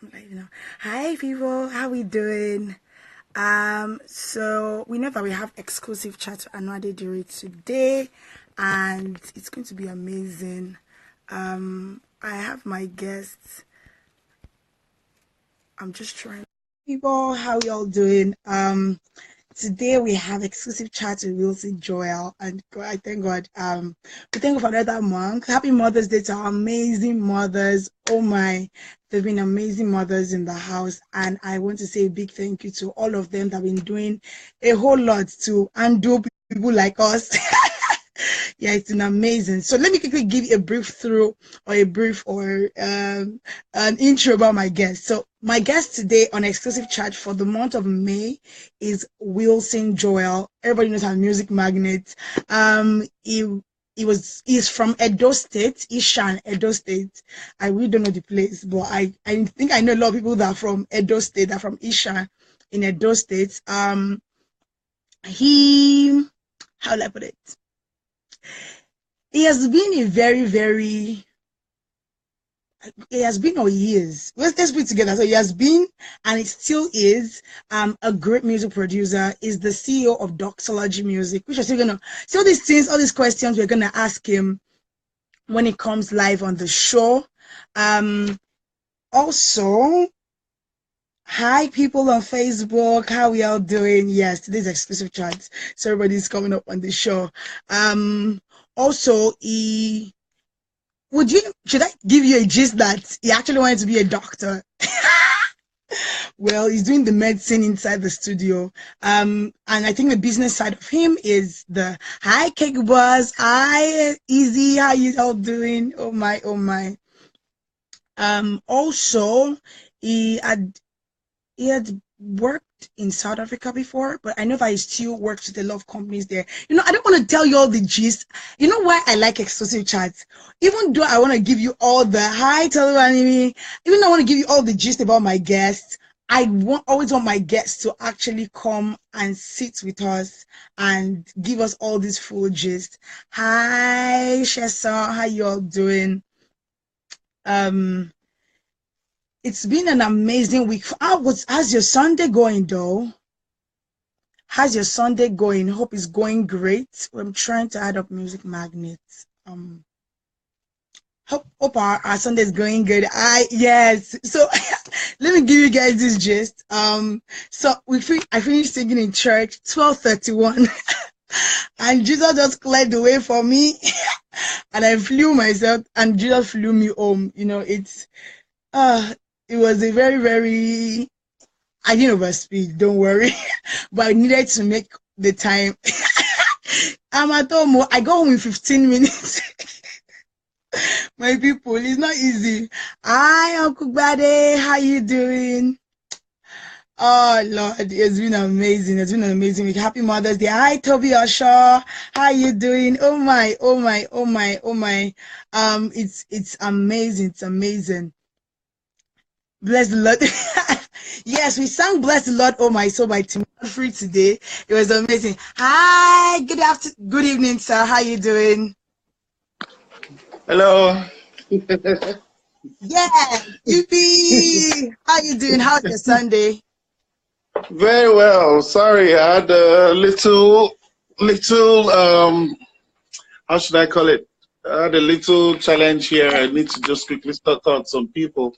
I'm live now. Hi people, how we doing? So we know that we have exclusive chat to Adedire today, and it's going to be amazing. I have my guests. I'm just trying. People, how y'all doing? Today we have exclusive chat with Wilson Joel, and God, I thank God. We thank God for another month. Happy Mother's Day to our amazing mothers. Oh my, they've been amazing mothers in the house, and I want to say a big thank you to all of them that have been doing a whole lot to undo people like us. Yeah, it's been amazing. So let me quickly give you a brief through or an intro about my guest. So my guest today on exclusive chat for the month of May is Wilson Joel. Everybody knows how Musicmagnate. He's from Edo State, Ishan, Edo State. I really don't know the place, but I think I know a lot of people that are from Edo State, that are from Ishan in Edo State. How do I put it? He has been a very, it has been for years. Let's put it together. So he has been, and it still is, a great music producer. Is the CEO of Doxology Music, which are still gonna, so these things, all these questions we're gonna ask him when he comes live on the show. Also, hi people on Facebook, how we all doing? Yes, today's exclusive chat, so everybody's coming up on the show. Also, should I give you a gist that he actually wanted to be a doctor? Well, he's doing the medicine inside the studio. And I think the business side of him is the hi Cake Boss, hi Easy, how you all doing? Oh my, oh my. Also, he had worked in South Africa before, but I know that he still works with a lot of companies there. You know, I don't want to tell you all the gist. You know why I like exclusive chats? Even though I want to give you all the hi, Anime, even though I want to give you all the gist about my guests, I always want my guests to actually come and sit with us and give us all this full gist. Hi, Shesa, how you all doing? It's been an amazing week. How's your Sunday going, though? How's your Sunday going? Hope it's going great. I'm trying to add up Musicmagnate. Hope our Sunday is going good. Yes. So let me give you guys this gist. So I finished singing in church 12:31, and Jesus just cleared the way for me, and I flew myself, and Jesus flew me home. You know, it was a very, I didn't overspeed, don't worry, but I needed to make the time. I'm at home. I got home in 15 minutes. My people, it's not easy. Hi, Uncle Bade, how you doing? Oh Lord, it's been amazing. It's been an amazing week. Happy Mother's Day. Hi, Toby Oshaw. How you doing? Oh my, oh my, oh my, oh my. It's amazing. It's amazing. Bless the Lord. Yes, we sang Bless the Lord, oh my soul by Tim Free today. It was amazing. Hi, good evening, sir. How you doing? Hello. Yeah, Yippee. How you doing? How's your Sunday? Very well. Sorry, I had a little how should I call it? I had a little challenge here. I need to just quickly start out some people.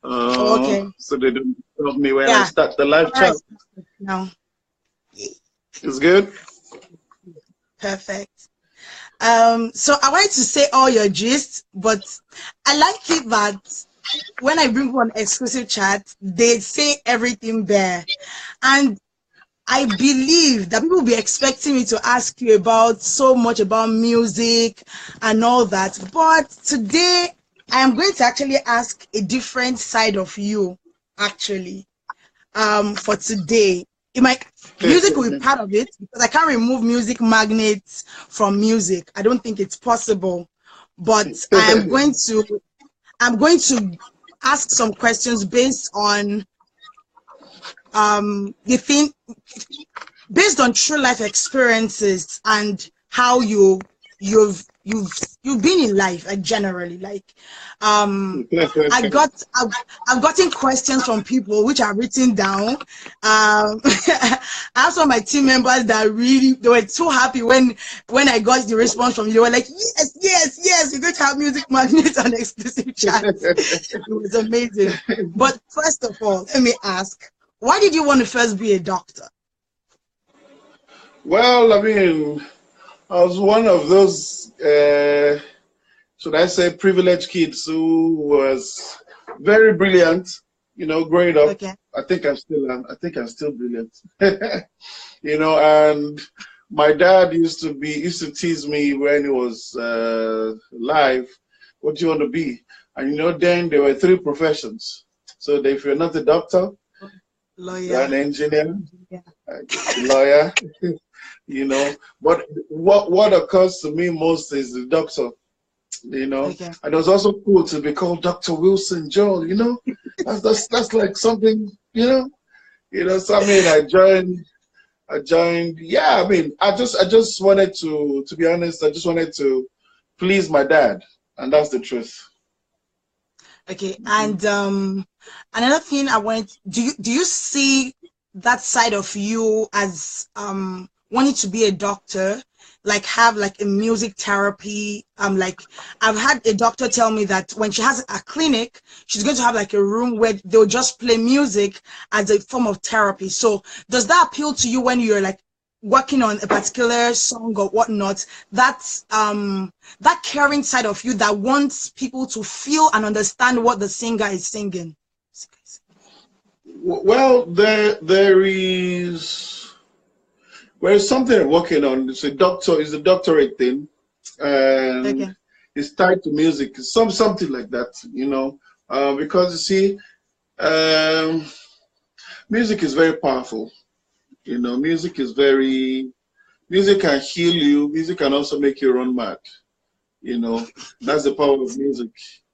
Okay. So they don't stop me when I start the live chat. No. It's good? Perfect. So I wanted to say all your gist, but I like it that when I bring one exclusive chat, they say everything there. And I believe that people will be expecting me to ask you about so much about music and all that. But today I am going to actually ask a different side of you, actually, for today. Music will be part of it because I can't remove Musicmagnate from music. I don't think it's possible. But I'm going to ask some questions based on based on true life experiences and how you've you've been in life, like generally, like I've gotten questions from people which are written down. I have some of my team members that really, they were so happy when I got the response from you. They were like, yes, yes, yes, you're going to have Musicmagnate on exclusive chat. It was amazing. But first of all, let me ask, why did you want to first be a doctor? Well, I mean, I was one of those, should I say, privileged kids who was very brilliant, you know, growing up. Okay. I think I'm still brilliant. You know, and my dad used to tease me when he was live, what do you want to be? And you know, then there were 3 professions. So if you're not a doctor, lawyer, you're an engineer, yeah, lawyer, you know. But what occurs to me most is the doctor, you know. okay. And it was also cool to be called Dr. Wilson Joel, you know. That's like something, you know. So I mean, I joined. Yeah, I mean, I just wanted to be honest, I just wanted to please my dad, and that's the truth. Okay, and another thing I wanted, do you see that side of you as wanting to be a doctor, like have like a music therapy? Like I've had a doctor tell me that when she has a clinic, she's going to have like a room where they'll just play music as a form of therapy. So does that appeal to you when you're like working on a particular song or whatnot, that's that caring side of you that wants people to feel and understand what the singer is singing? Well, there's something I'm working on. It's a doctorate thing, and Okay. it's tied to music, something like that, you know, because you see, music is very powerful. You know, music can heal you. Music can also make you run mad. You know, that's the power of music,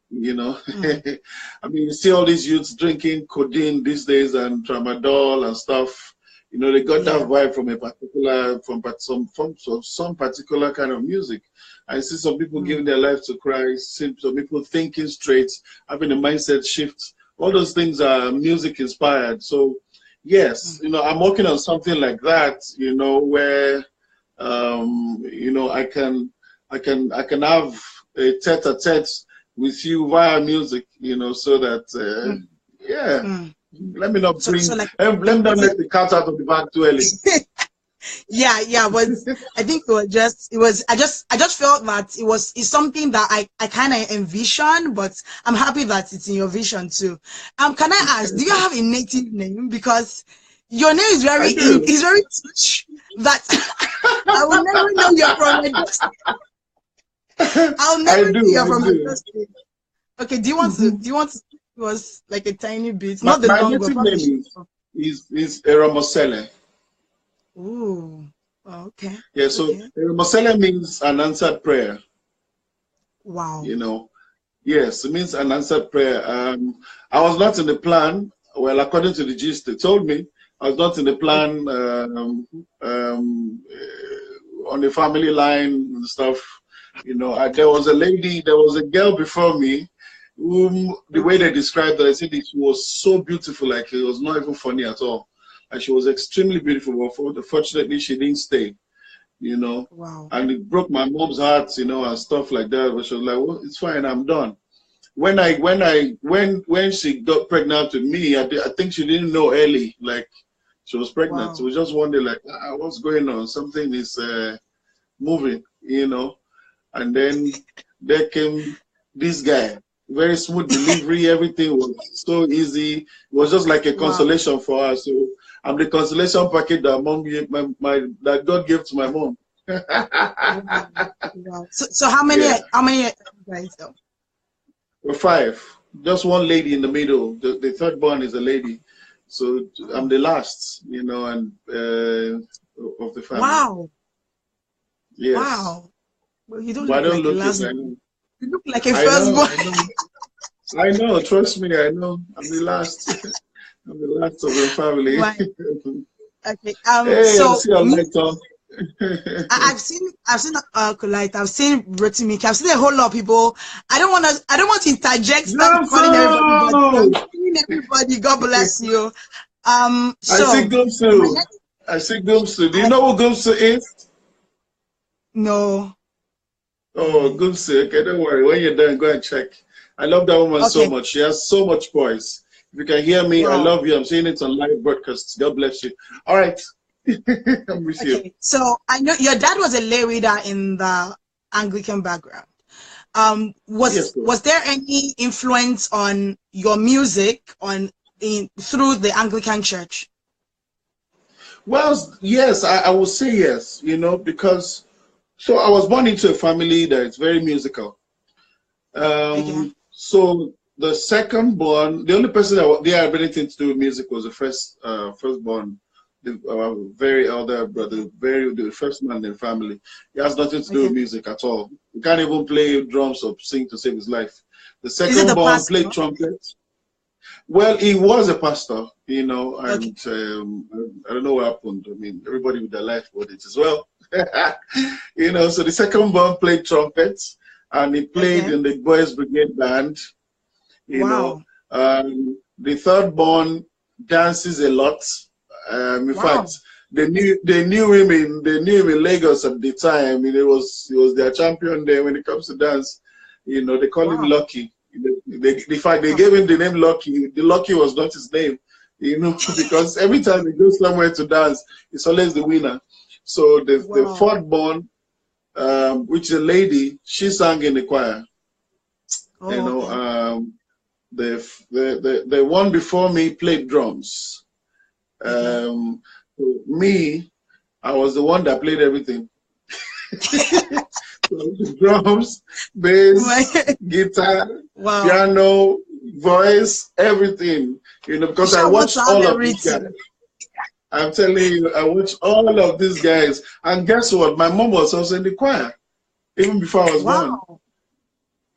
you know. I mean, you see all these youths drinking codeine these days and tramadol and stuff. You know, they got that vibe from some particular kind of music. I see some people giving their life to Christ, see some people thinking straight, having a mindset shift. All those things are music inspired. So yes, you know, I'm working on something like that, you know, where you know, I can have a tete-a-tete with you via music, you know, so that let me not bring let me not let the cat out of the bag too early. Yeah, but I think I just felt that it's something that I kind of envision, but I'm happy that it's in your vision too. Can I ask, do you have a native name? Because your name is very touch that I will never know you're from a state. I'll never know you're from a state. Okay, do you want to give us like a tiny bit? Not the long one. My native name is Eramosele. Ooh, okay. Yeah, so Eramosele means an answered prayer. Wow. You know, yes, it means an answered prayer. I was not in the plan. Well, according to the gist they told me, I was not in the plan on the family line and stuff. You know, there was a girl before me whom the way they described her, I said she was so beautiful, like it was not even funny at all. And she was extremely beautiful, but fortunately she didn't stay, you know. Wow. And it broke my mom's heart, you know, and stuff like that. But she was like, well, it's fine, I'm done. When she got pregnant with me, I think she didn't know early, like she was pregnant. Wow. So we just wondered, like, what's going on? Something is moving, you know. And then there came this guy. Very smooth delivery, everything was so easy. It was just like a consolation for us. So I'm the consolation package that that God gave to my mom. Wow. So how many guys though? We're 5. Just one lady in the middle. The third born is a lady. So I'm the last, you know, and of the family. Wow. Yes. Wow. Well, you don't look like the last. I know. You look like a firstborn. I know, trust me, I know. I'm the last. I'm the last of the family. Right. Okay. Hey, so see you later. I've seen Colite, I've seen Rotimi, I've seen a whole lot of people. I don't want to interject, start calling everybody, but I'm calling everybody. God bless you. I So see Gumsu. I see Gumsu. Do you know who Gumsu is? No. Oh, Gumsu. Okay, don't worry. When you're done, go and check. I love that woman so much. She has so much voice. If you can hear me, I love you. I'm seeing it on live broadcasts. God bless you. All right. I'm with you. So I know your dad was a lay reader in the Anglican background. Was there any influence on your music through the Anglican Church? Well, yes, I will say yes, you know, because so I was born into a family that is very musical. So the second born, the only person that they had anything to do with music was the firstborn, the very elder brother, the first man in the family. He has nothing to do with music at all. He can't even play drums or sing to save his life. The second born played trumpet. Well, he was a pastor, you know, and I don't know what happened. I mean, everybody with their life with it as well. You know, so the second born played trumpet, and he played in the Boys Brigade band. You know, the third born dances a lot. In fact, they knew him in Lagos at the time. He was their champion there when it comes to dance. You know, they call him Lucky. In fact, they gave him the name Lucky. The Lucky was not his name, you know, because every time he goes somewhere to dance, it's always the winner. So the fourth born, which is a lady, she sang in the choir. You know, the one before me played drums. Me, I was the one that played everything. So drums, bass, guitar, piano, voice, everything. You know, because I watched all of these guys. I'm telling you, I watched all of these guys. And guess what? My mom was also in the choir, even before I was born.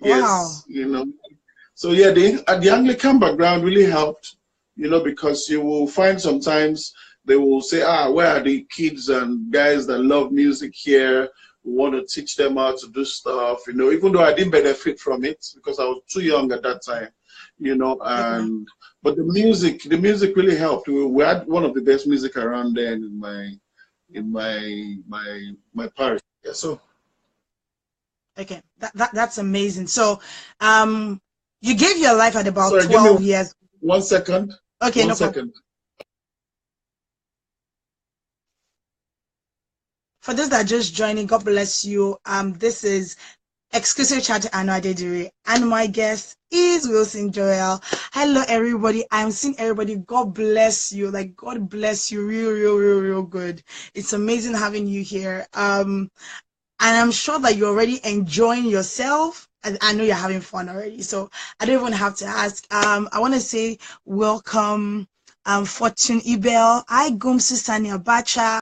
Yes, you know. So yeah, the Anglican background really helped, you know, because you will find sometimes they will say, where are the kids and guys that love music here? We want to teach them how to do stuff, you know, even though I didn't benefit from it because I was too young at that time, you know, but the music really helped. We had one of the best music around then in my parish. Yeah, so. Okay, that's amazing. So, you gave your life at about 12 years. 1 second. Okay, no second. For those that are just joining, God bless you. This is Exclusive Chat to Aanu Adedire, and my guest is Wilson Joel. Hello, everybody. I'm seeing everybody. God bless you. Like, God bless you. Real good. It's amazing having you here. And I'm sure that you're already enjoying yourself. And I know you're having fun already. So I don't even have to ask. I want to say welcome, Fortune Ibel. Hi, Gumsu Sani Abacha.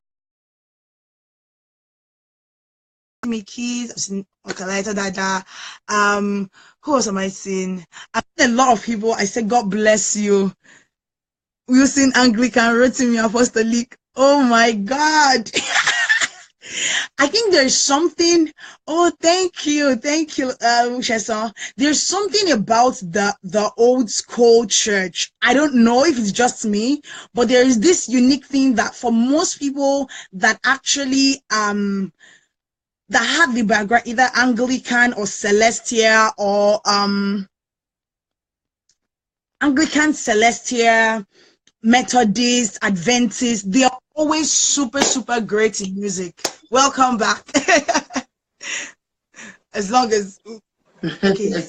Keys, I've seen Okalaita Dada. Who else am I seeing? I've seen a lot of people. I said, God bless you. Wilson Anglican, Rotimi Apostolic. Oh my God. I think there's something. Oh, thank you, Sheson. There's something about the old school church. I don't know if it's just me, but there is this unique thing that for most people that actually that had the background either Anglican or Celestia or Anglican, Celestia, Methodist, Adventist, they are always super great in music. Welcome back. As long as okay.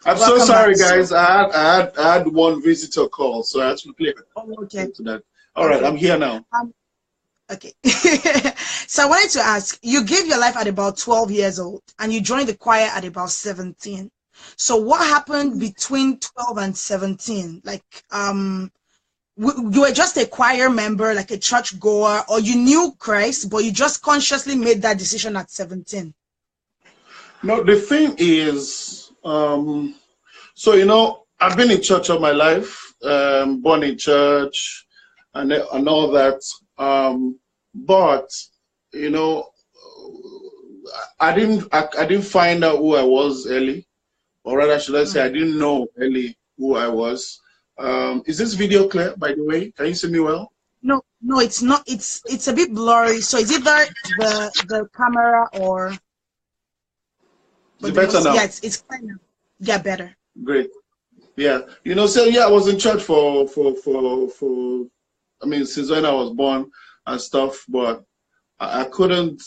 I'm so sorry, guys. I had one visitor call, so I had to play to that. All right, I'm here now. Okay. So I wanted to ask, you gave your life at about 12 years old and you joined the choir at about 17. So what happened between 12 and 17? Like, you were just a choir member, like a church goer, or you knew Christ, but you just consciously made that decision at 17? No, the thing is, so, you know, I've been in church all my life, born in church and all that. But, you know, I didn't find out who I was early, or rather, should I say, I didn't know early who I was. Is this video clear, by the way? Can you see me well? No, no, it's not. It's a bit blurry. So is either the camera or Is it better now? yeah, it's kind of yeah better. Great. Yeah. You know, so yeah, I was in church for I mean, since when I was born and stuff, but I couldn't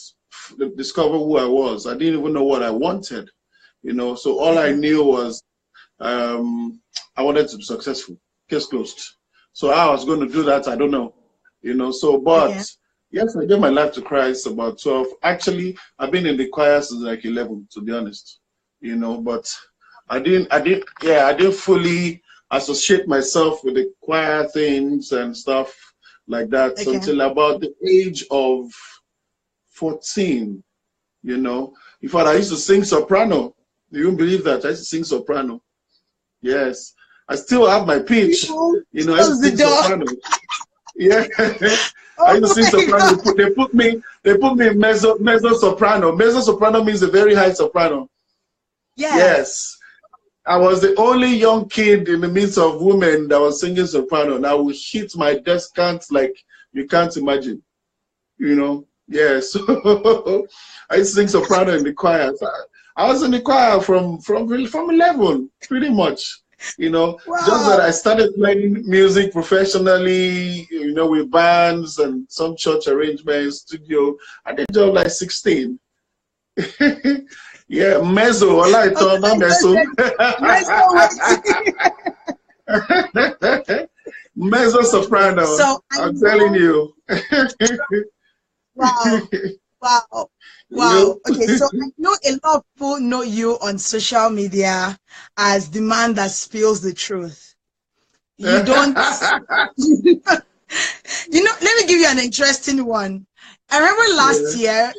discover who I was. I didn't even know what I wanted, you know. So all I knew was I wanted to be successful. Case closed. So how I was going to do that, I don't know, you know. So, but yes, I gave my life to Christ about 12. Actually, I've been in the choir since like 11, to be honest, you know. But I didn't fully associate myself with the choir things and stuff like that until about the age of 14, you know. In fact, I used to sing soprano. You won't believe that. I used to sing soprano. Yes. I still have my pitch. You know, I used to sing soprano. Yeah. I used to sing soprano. They put me in mezzo soprano. Mezzo soprano means a very high soprano. Yes. I was the only young kid in the midst of women that was singing soprano, and I would hit my desk cant like you can't imagine. You know? Yes. I used to sing soprano in the choir. I was in the choir from 11, pretty much. You know, just that I started playing music professionally, you know, with bands and some church arrangements, studio, at the age of like 16. Yeah, mezzo, I like not mezzo. Mezzo soprano. So I'm telling you. Wow. Wow. Wow. Okay, so I know a lot of people know you on social media as the man that spills the truth. You don't you know, let me give you an interesting one. I remember last year,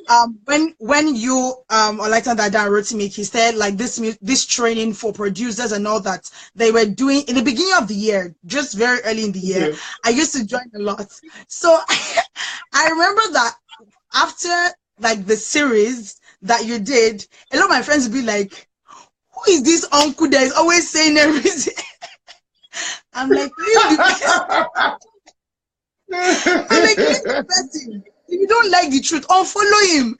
when you Adedire wrote to me, he said like this training for producers and all that they were doing in the beginning of the year, just very early in the year. I used to join a lot. So I remember that after like the series that you did, a lot of my friends would be like, who is this uncle that is always saying everything? I'm like, leave the person. If you don't like the truth, unfollow him.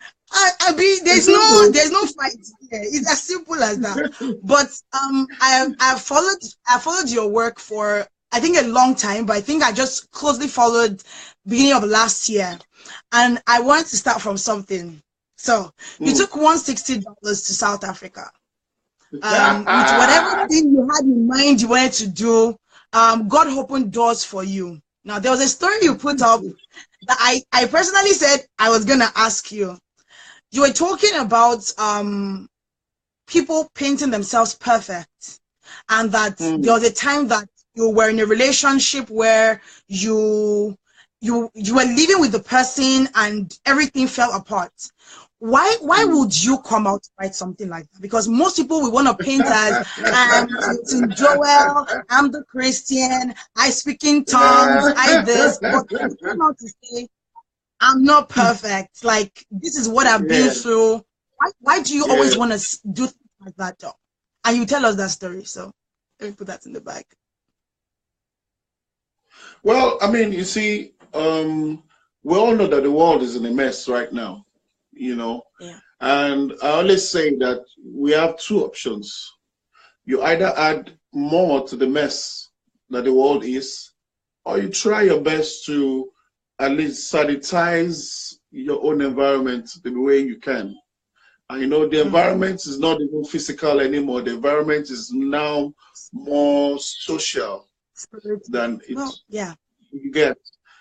There's no fight here. It's as simple as that. But I followed your work for I think a long time, but I think I just closely followed beginning of last year. And I wanted to start from something. So you took $160 to South Africa. With whatever thing you had in mind you wanted to do, God opened doors for you. Now, there was a story you put up that I personally said I was going to ask you. You were talking about people painting themselves perfect, and that there was a time that you were in a relationship where you were living with the person and everything fell apart. Why would you come out to write something like that? Because most people will want to paint as I'm Joel, I'm the Christian, I speak in tongues, I this, but you come out to say I'm not perfect. Like this is what I've been through. Why do you always want to do things like that though? And you tell us that story. So let me put that in the bag. Well, I mean, you see, we all know that the world is in a mess right now, you know. And I always say that we have two options. You either add more to the mess that the world is, or you try your best to at least sanitize your own environment the way you can. And you know, the environment is not even physical anymore. The environment is now more social than it's you get.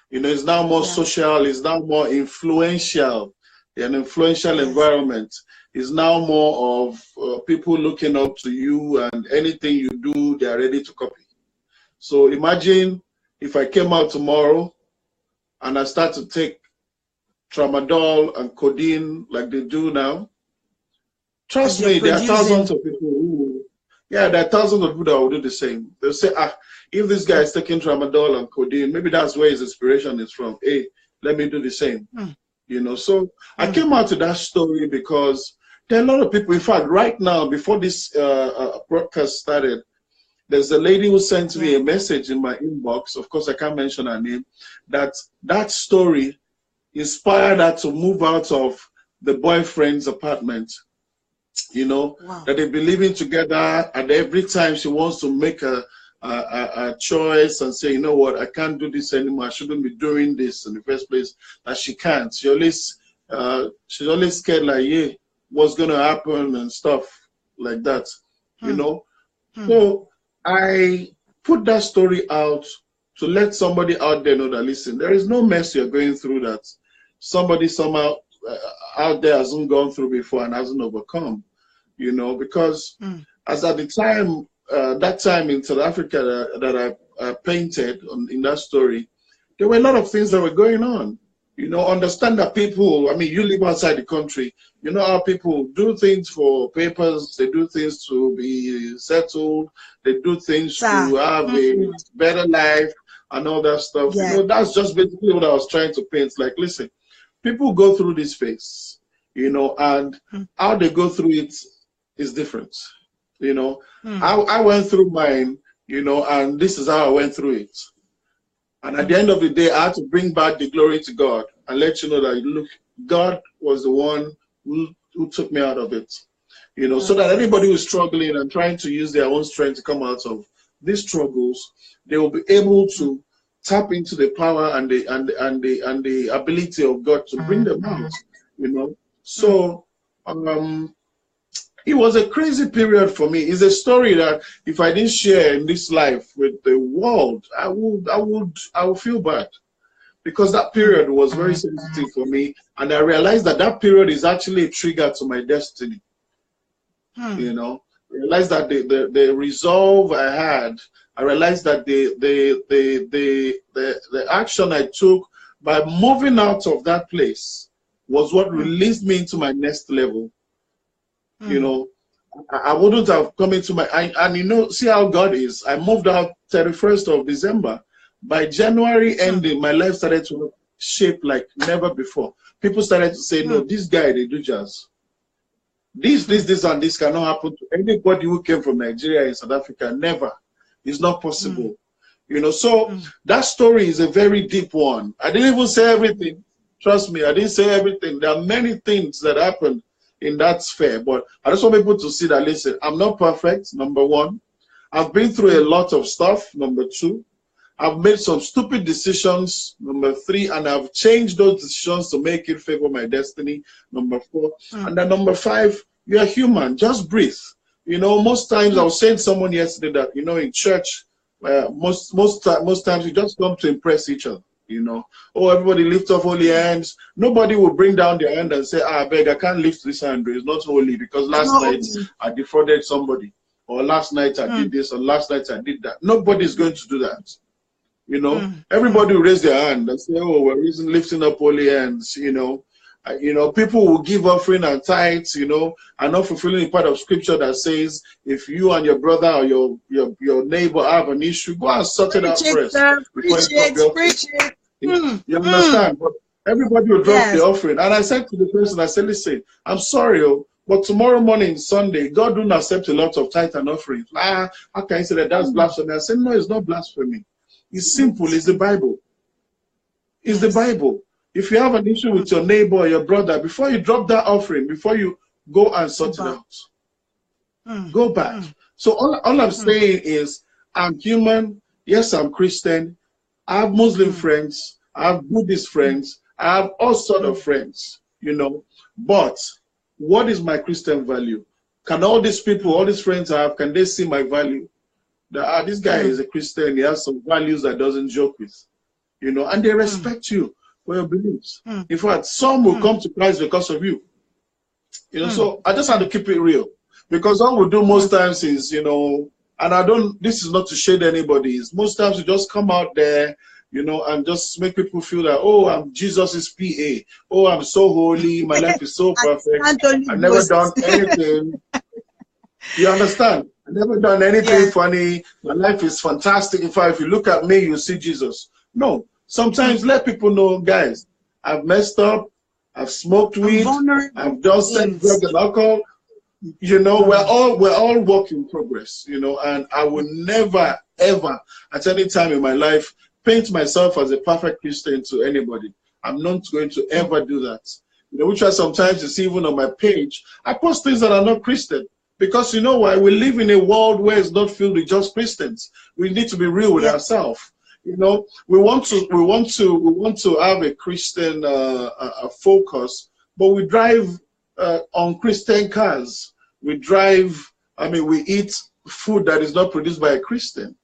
You know, it's now more social, it's now more influential. An influential environment is now more of people looking up to you, and anything you do, they are ready to copy. So imagine if I came out tomorrow and I start to take tramadol and codeine like they do now. Trust me, there are thousands of people who, there are thousands of people that will do the same. They'll say, if this guy is taking tramadol and codeine, maybe that's where his inspiration is from. Hey, let me do the same. You know, so I came out to that story because there are a lot of people. In fact, right now, before this broadcast started, there's a lady who sent me a message in my inbox. Of course, I can't mention her name. That story inspired her to move out of the boyfriend's apartment. You know, that they've been living together, and every time she wants to make a choice and say, you know what, I can't do this anymore. I shouldn't be doing this in the first place. That she can't. She's always scared, like, yeah, what's gonna happen and stuff like that. You know. So I put that story out to let somebody out there know that, listen, there is no mess you're going through that somebody somehow out there hasn't gone through before and hasn't overcome. You know, because as at the time, that time in South Africa that I painted in that story, there were a lot of things that were going on. You know, understand that people, I mean, you live outside the country, you know how people do things for papers, they do things to be settled, they do things to have a better life and all that stuff. You know, that's just basically what I was trying to paint. Like, listen, people go through this phase, you know, and how they go through it is different. You know, I went through mine, you know, and this is how I went through it. And at the end of the day, I had to bring back the glory to God and let you know that, look, God was the one who took me out of it. You know, so that anybody who's struggling and trying to use their own strength to come out of these struggles, they will be able to tap into the power and the ability of God to bring them out. You know, so it was a crazy period for me. It's a story that if I didn't share in this life with the world, I would feel bad, because that period was very sensitive for me, and I realized that that period is actually a trigger to my destiny. You know, I realized that the resolve I had, I realized that the action I took by moving out of that place was what released me into my next level. You know, I wouldn't have come into my, and you know, see how God is. I moved out 31st of December. By January ending, my life started to shape like never before. People started to say, no, this guy, they do jazz. This and this cannot happen to anybody who came from Nigeria and South Africa. Never. It's not possible. You know, so that story is a very deep one. I didn't even say everything. Trust me, I didn't say everything. There are many things that happened in that sphere, but I just want people to see that, listen, I'm not perfect, number one. I've been through a lot of stuff, number two. I've made some stupid decisions, number three, and I've changed those decisions to make it favor my destiny, number four. And then number five, you're human, just breathe. You know, most times, I was saying to someone yesterday that, you know, in church, most times we just come to impress each other. You know, oh, everybody lift up holy hands. Nobody will bring down their hand and say, I beg, I can't lift this hand. It's not holy because last night I defrauded somebody, or last night I did this, or last night I did that. Nobody's going to do that. You know, everybody will raise their hand and say, oh, we're lifting up holy hands. You know, people will give offering and tithes, you know, and not fulfilling the part of scripture that says, if you and your brother or your neighbor have an issue, go and sort it out first. Preach it. You understand? But everybody will drop the offering. And I said to the person, I said, listen, I'm sorry, but tomorrow morning, Sunday, God don't accept a lot of tithe and offerings. How can you say that that's blasphemy? I said, no, it's not blasphemy. It's simple. It's the Bible. It's the Bible. If you have an issue with your neighbor or your brother, before you drop that offering, before you go and sort it out, go back. So all I'm saying is, I'm human. Yes, I'm Christian. I have Muslim friends. I have Buddhist friends. I have all sorts of friends, you know. But what is my Christian value? Can all these people, all these friends I have, can they see my value? That this guy is a Christian. He has some values that doesn't joke with, you know, and they respect you for your beliefs. In fact, some will come to Christ because of you. You know, so I just have to keep it real, because all we do most times is, you know, and this is not to shade anybody, is most times we just come out there, you know, and just make people feel that, oh, I'm Jesus's PA. Oh, I'm so holy. My life is so perfect. I've never done anything. You understand? I've never done anything funny. My life is fantastic. In fact, if you look at me, you see Jesus. No. Sometimes let people know, guys, I've messed up. I've smoked I'm weed. vulnerable. I've done sex, drugs, and alcohol. You know, we're all work in progress. You know, and I will never ever at any time in my life paint myself as a perfect Christian to anybody. I'm not going to ever do that. You know, which I sometimes you see even on my page, I post things that are not Christian. Because you know why? We live in a world where it's not filled with just Christians. We need to be real with ourselves. You know, we want to have a Christian focus, but we drive on Christian cars. We drive. I mean, we eat food that is not produced by a Christian.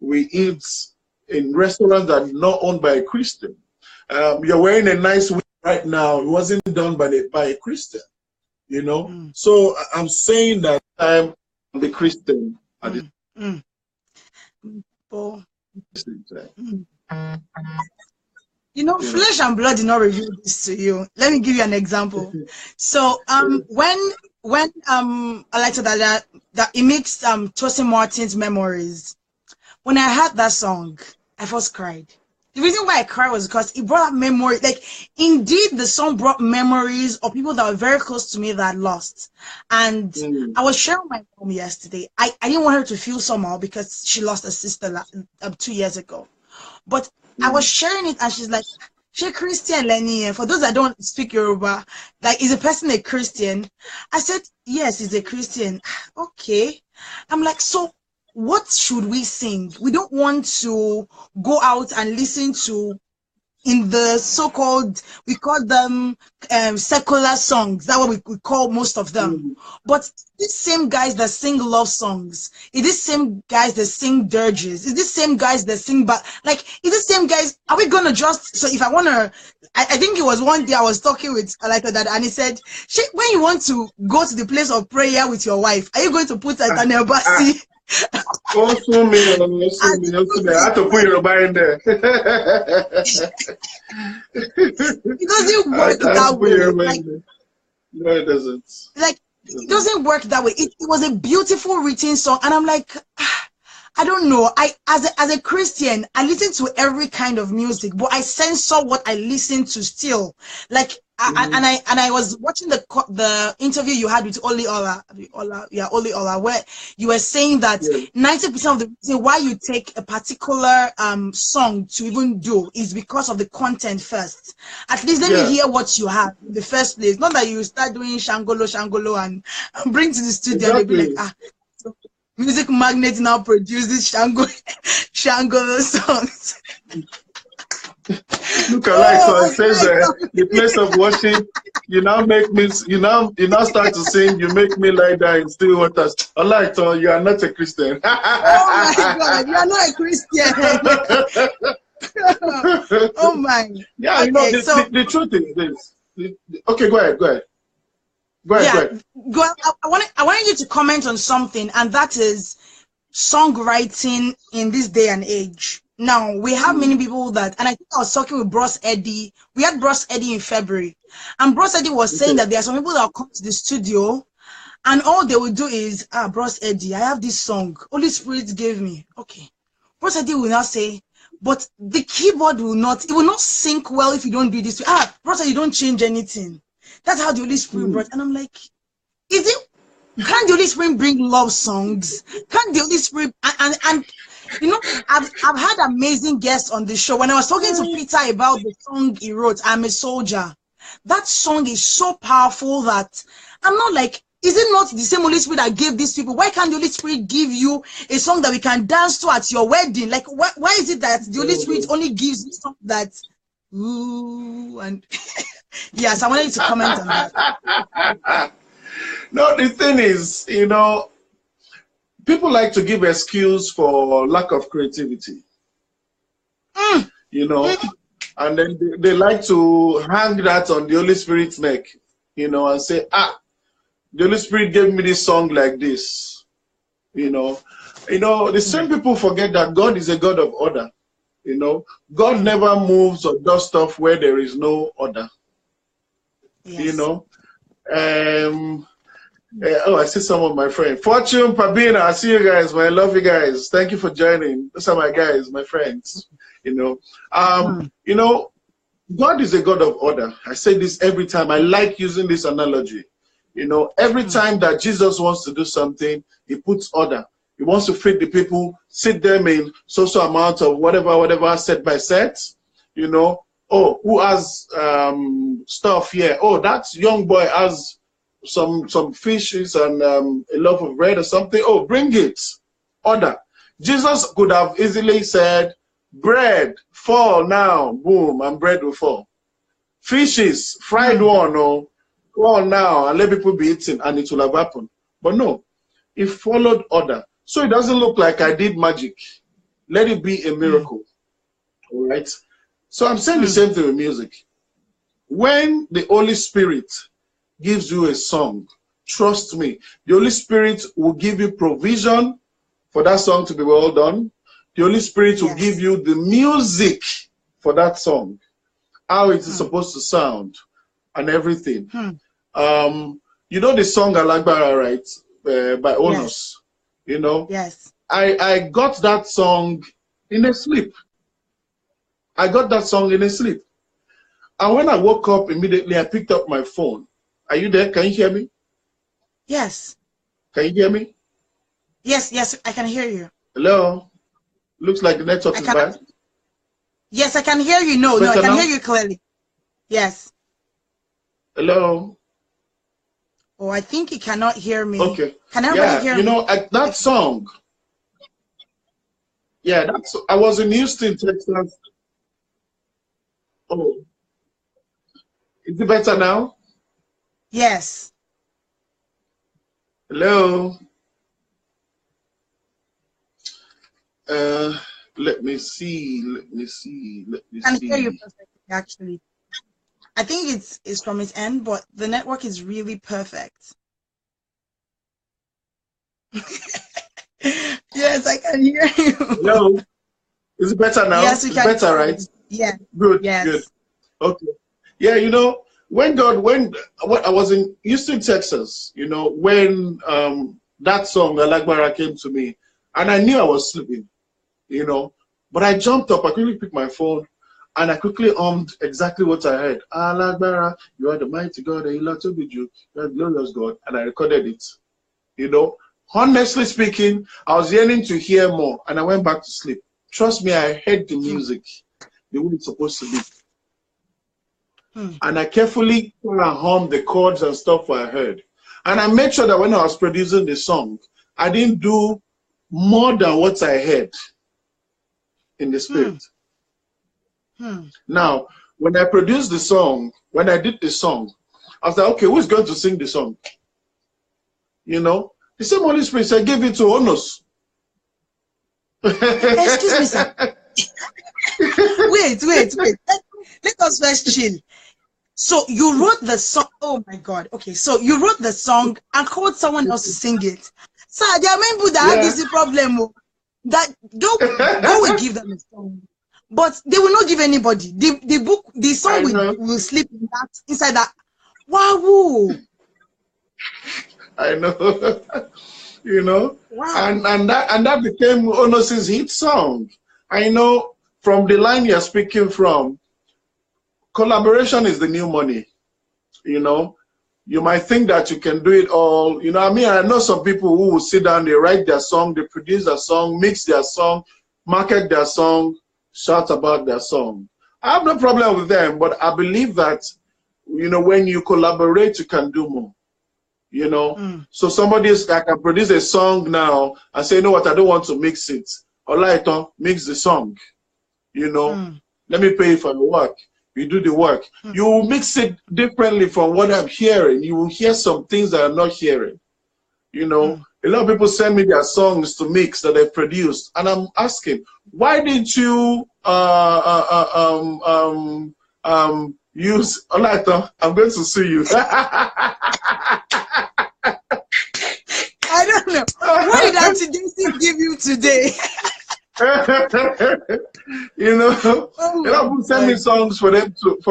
We eat in restaurants that are not owned by a Christian. You're wearing a nice wig right now. It wasn't done by a Christian. You know, so I'm saying that I'm the Christian at the same time. You know, flesh and blood did not reveal this to you. Let me give you an example. So when I like that it makes Tosin Martin's Memories. When I heard that song, I first cried. The reason why I cried was because it brought up memory. Like, indeed, the song brought memories of people that were very close to me that I lost. And I was sharing with my mom yesterday. I didn't want her to feel somehow because she lost a sister 2 years ago. But I was sharing it, and she's like, "She Christian, Lenny." For those that don't speak Yoruba, like, is a person a Christian? I said, "Yes, he's a Christian." Okay. I'm like, so what should we sing? We don't want to go out and listen to, in the so-called, we call them secular songs. That's what we call most of them. But these same guys that sing love songs, is these same guys that sing dirges, is these same guys that sing, but like, is these same guys, are we gonna just, so if I wanna, I think it was one day I was talking with like that, and he said, when you want to go to the place of prayer with your wife, are you going to put Nathaniel Bassey? Also me, I have to put your in there. It doesn't work that way. Like, no, it doesn't. Like, it doesn't work that way. It was a beautiful written song, and I'm like, I don't know. As a Christian, I listen to every kind of music, but I censor what I listen to still. Like, I was watching the interview you had with Oli Ola, where you were saying that 90% of the reason why you take a particular song to even do is because of the content first. At least let me hear what you have in the first place. Not that you start doing shangolo and bring to the studio and be like, so Musicmagnate now produces shangolo songs. Look alike, so it says the place of worship. You now make me. You now start to sing. You make me lie down and still want us. Alike, so you are not a Christian. Oh my God, you are not a Christian. Oh my. Yeah, okay, you know the truth is this. Okay, go ahead. Go ahead. I wanted you to comment on something, and that is songwriting in this day and age. Now, we have many people that, and I think I was talking with Bros Eddie. We had Bros Eddie in February, and Bros Eddie was saying that there are some people that will come to the studio, and all they will do is, Bros Eddie, I have this song, Holy Spirit gave me. Okay. Bros Eddie will now say, but the keyboard will not sync well if you don't do this. Bros Eddie, you don't change anything. That's how the Holy Spirit brought. And I'm like, can't the Holy Spirit bring love songs? Can't the Holy Spirit, and you know, I've had amazing guests on the show. When I was talking to Peter about the song he wrote, I'm a Soldier, that song is so powerful that I'm not like, is it not the same Holy Spirit that gave these people? Why can't the Holy Spirit give you a song that we can dance to at your wedding? Like, why is it that the Holy Spirit only gives you something that, ooh, and yes, I wanted you to comment on that. No, the thing is, you know, people like to give excuse for lack of creativity, you know, and then they like to hang that on the Holy Spirit's neck, you know, and say, the Holy Spirit gave me this song like this, you know. The same people forget that God is a God of order, you know. God never moves or does stuff where there is no order, you know. I see some of my friends. Fortune, Pabina, I see you guys, man. I love you guys. Thank you for joining. Those are my guys, my friends. You know, God is a God of order. I say this every time. I like using this analogy. You know, every time that Jesus wants to do something, he puts order. He wants to feed the people, sit them in so amount of whatever set by set. You know, oh, who has stuff here? Oh, that young boy has some fishes and a loaf of bread or something. Oh, bring it. Order. Jesus could have easily said, bread, fall now, boom, and bread will fall. Fishes, fried one, oh, fall now, and let people be eating, and it will have happened. But no, it followed order. So it doesn't look like I did magic. Let it be a miracle. All right? So I'm saying the same thing with music. When the Holy Spirit gives you a song, trust me, the Holy Spirit will give you provision for that song to be well done. The Holy Spirit will give you the music for that song, how it is supposed to sound, and everything. You know the song Adedire, right? By Aanu. Yes. You know? Yes. I got that song in a sleep. I got that song in a sleep. And when I woke up immediately, I picked up my phone. Are you there? Can you hear me? Yes. Can you hear me? Yes, yes, I can hear you. Hello? Looks like the network is bad. Yes, I can hear you. No, I can hear you clearly. Yes. Hello? Oh, I think you cannot hear me. Okay. Can everybody hear me? You know, that song. Yeah, I was in Houston, Texas. Oh. Is it better now? Yes. Hello? Let me see. I can hear you perfectly, actually. I think it's from its end, but the network is really perfect. Yes, I can hear you. Hello? Is it better now? Yes, we can. It's better, right? Yeah. Good, yes. Good. Okay. Yeah, you know, when I was in Houston, Texas, you know, when that song, Adedire, came to me, and I knew I was sleeping, you know, but I jumped up, I quickly picked my phone, and I quickly hummed exactly what I heard. Adedire, you are the mighty God, and you love to be you are the glorious God, and I recorded it, you know. Honestly speaking, I was yearning to hear more, and I went back to sleep. Trust me, I heard the music the way it's supposed to be. And I carefully hummed the chords and stuff I heard. And I made sure that when I was producing the song, I didn't do more than what I heard in the spirit. Now, when I produced the song, when I did the song, I was like, okay, who's going to sing the song? You know? The same Holy Spirit said, give it to Aanu. Excuse me, sir. Wait. Let us first chill. So you wrote the song. Oh my God. Okay, so you wrote the song and called someone else to sing it. Sir, there are many people that have this problem. That God will give them a song, but they will not give anybody. The song will sleep inside that. Wow. I know. You know. Wow. And that became Anu's hit song. I know from the line you're speaking from. Collaboration is the new money, you know. You might think that you can do it all. You know, I mean, I know some people who will sit down, they write their song, they produce their song, mix their song, market their song, shout about their song. I have no problem with them, but I believe that, you know, when you collaborate, you can do more, you know. So I can produce a song now and say, you know what, I don't want to mix it. Olaito, mix the song, you know. Let me pay you for the work. You do the work. You will mix it differently from what I'm hearing. You will hear some things that I'm not hearing. You know, a lot of people send me their songs to mix that they've produced, and I'm asking, why didn't you use Olaito? I'm going to sue you. I don't know. What did Adedire give you today? You know, a lot of people send me songs for